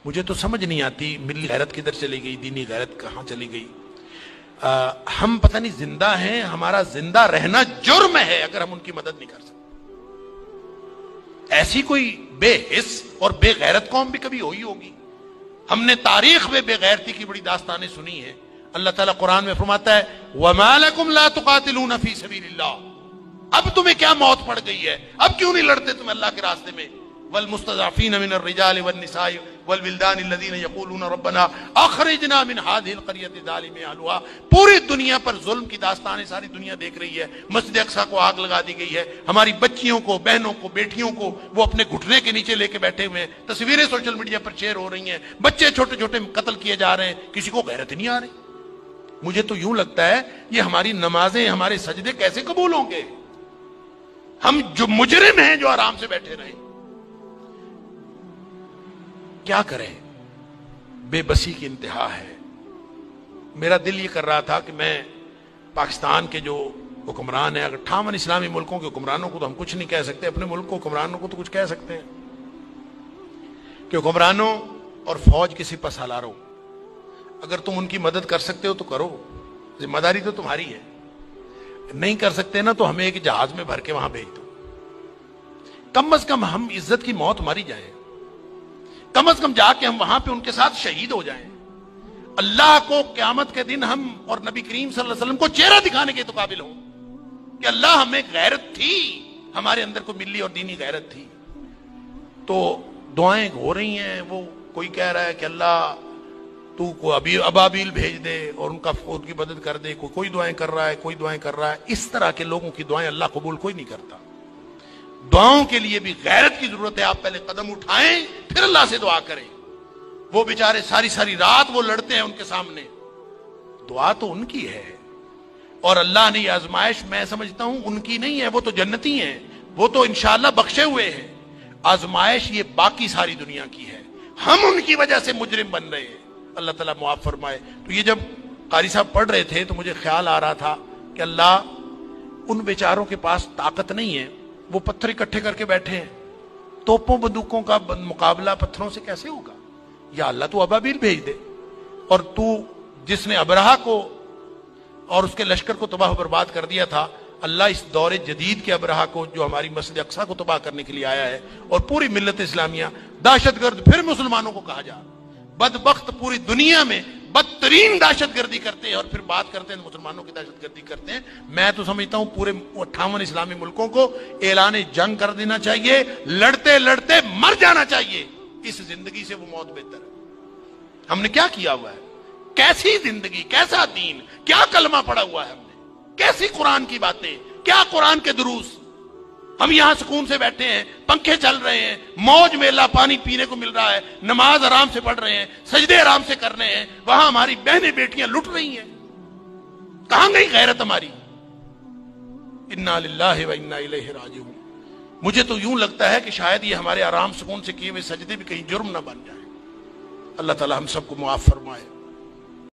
مجھے تو سمجھ نہیں آتی ملی غیرت کدھر چلی گئی، دینی غیرت کہاں چلی گئی۔ ہم پتہ نہیں زندہ ہیں، ہمارا زندہ رہنا جرم ہے اگر ہم ان کی مدد نہیں کر سکتے۔ ایسی کوئی بے حس اور بے غیرت قوم بھی کبھی ہوئی ہوگی؟ ہم نے تاریخ میں بے غیرتی کی بڑی داستانیں سنی ہیں۔ اللہ تعالیٰ قرآن میں فرماتا ہے وَمَا لَكُمْ لَا تُقَاتِلُونَ فِي سَبِيلِ اللَّهِ، اب تمہیں کیا موت پڑ گئی ہے، اب کیوں نہیں لڑتے تم اللہ کے راستے میں؟ وَالْمُسْتَضْعَفِينَ مِنَ الرِّجَالِ وَالنِّسَاءِ وَالْوِلْدَانِ الَّذِينَ يَقُولُونَ رَبَّنَا أَخْرِجْنَا مِنْ هَذِهِ الْقَرْيَةِ الظَّالِمِ أَهْلُهَا، پوری دنیا پر ظلم کی داستانیں ساری دنیا دیکھ رہی ہے۔ مسجد اقصیٰ کو آگ لگا دی گئی ہے، ہماری بچیوں کو، بہنوں کو، بیٹیوں کو وہ اپنے گھٹنے کے نیچے لے کے بیٹھے ہوئے ہیں، تصویریں سوشل میڈیا پر شیئر ہو رہی ہیں، بچے چھوٹے چھوٹے قتل کیے جا رہے ہیں، کسی کو غیرت نہیں آ رہی۔ مجھے تو یوں لگتا ہے یہ ہماری نمازیں، ہمارے سجدے کیسے قبول ہوں گے؟ ہم جو مجرم ہیں جو آرام سے بیٹھے رہیں، کیا کریں؟ بے بسی کی انتہا ہے۔ میرا دل یہ کر رہا تھا کہ میں پاکستان کے جو حکمران ہیں، اگر 58 اسلامی ملکوں کے حکمرانوں کو تو ہم کچھ نہیں کہہ سکتے، اپنے ملک کو حکمرانوں کو تو کچھ کہہ سکتے ہیں کہ حکمرانوں اور فوج کے سپہ سالاروں، اگر تم ان کی مدد کر سکتے ہو تو کرو، ذمہ داری تو تمہاری ہے۔ نہیں کر سکتے نا تو ہمیں ایک جہاز میں بھر کے وہاں بھیج دو، کم از کم ہم عزت کی موت ماری جائیں، کم از کم جا کے ہم وہاں پہ ان کے ساتھ شہید ہو جائیں، اللہ کو قیامت کے دن ہم اور نبی کریم صلی اللہ علیہ وسلم کو چہرہ دکھانے کے تو قابل ہوں کہ اللہ ہمیں غیرت تھی، ہمارے اندر کوئی ملی اور دینی غیرت تھی۔ تو دعائیں ہو رہی ہیں، وہ کوئی کہہ رہا ہے کہ اللہ تو کو ابابیل بھیج دے اور ان کی مدد کر دے، کوئی دعائیں کر رہا ہے، کوئی دعائیں کر رہا ہے۔ اس طرح کے لوگوں کی دعائیں اللہ قبول کوئی نہیں کرتا۔ دعاؤں کے لیے بھی غیرت کی ضرورت ہے، آپ پہلے قدم اٹھائیں پھر اللہ سے دعا کریں۔ وہ بیچارے ساری ساری رات وہ لڑتے ہیں ان کے سامنے، دعا تو ان کی ہے، اور اللہ نے یہ آزمائش میں سمجھتا ہوں ان کی نہیں ہے، وہ تو جنتی ہیں، وہ تو انشاءاللہ بخشے ہوئے ہیں۔ آزمائش یہ باقی ساری دنیا کی ہے، ہم ان کی وجہ سے مجرم بن رہے ہیں، اللہ تعالیٰ معاف فرمائے۔ تو یہ جب قاری صاحب پڑھ رہے تھے تو مجھے خیال آ رہا تھا کہ اللہ ان بیچاروں کے پاس طاقت نہیں ہے، وہ پتھر اکٹھے کر کے بیٹھے ہیں، توپوں بندوقوں کا مقابلہ پتھروں سے کیسے ہوگا؟ یا اللہ تو ابابیل بھیج دے، اور تو جس نے ابرہہ کو اور اس کے لشکر کو تباہ و برباد کر دیا تھا، اللہ اس دور جدید کے ابرہہ کو جو ہماری مسجد اقصیٰ کو تباہ کرنے کے لیے آیا ہے اور پوری ملت اسلامیہ دہشت گرد پھر مسلمانوں کو کہا جا، بدبخت پوری دنیا میں بدترین دہشت گردی کرتے ہیں اور پھر بات کرتے ہیں مسلمانوں کی دہشت گردی کرتے ہیں۔ میں تو سمجھتا ہوں پورے 58 اسلامی ملکوں کو اعلان جنگ کر دینا چاہیے، لڑتے لڑتے مر جانا چاہیے، اس زندگی سے وہ موت بہتر ہے۔ ہم نے کیا کیا ہوا ہے؟ کیسی زندگی، کیسا دین، کیا کلمہ پڑا ہوا ہے ہم نے، کیسی قرآن کی باتیں، کیا قرآن کے دروس۔ ہم یہاں سکون سے بیٹھے ہیں، پنکھے چل رہے ہیں، موج میلہ پانی پینے کو مل رہا ہے، نماز آرام سے پڑھ رہے ہیں، سجدے آرام سے کر رہے ہیں، وہاں ہماری بہنیں بیٹیاں لٹ رہی ہیں۔ کہاں گئی غیرت ہماری؟ انا للہ و انا الیہ راجعون۔ مجھے تو یوں لگتا ہے کہ شاید یہ ہمارے آرام سکون سے کیے ہوئے سجدے بھی کہیں جرم نہ بن جائیں۔ اللہ تعالی ہم سب کو معاف فرمائے۔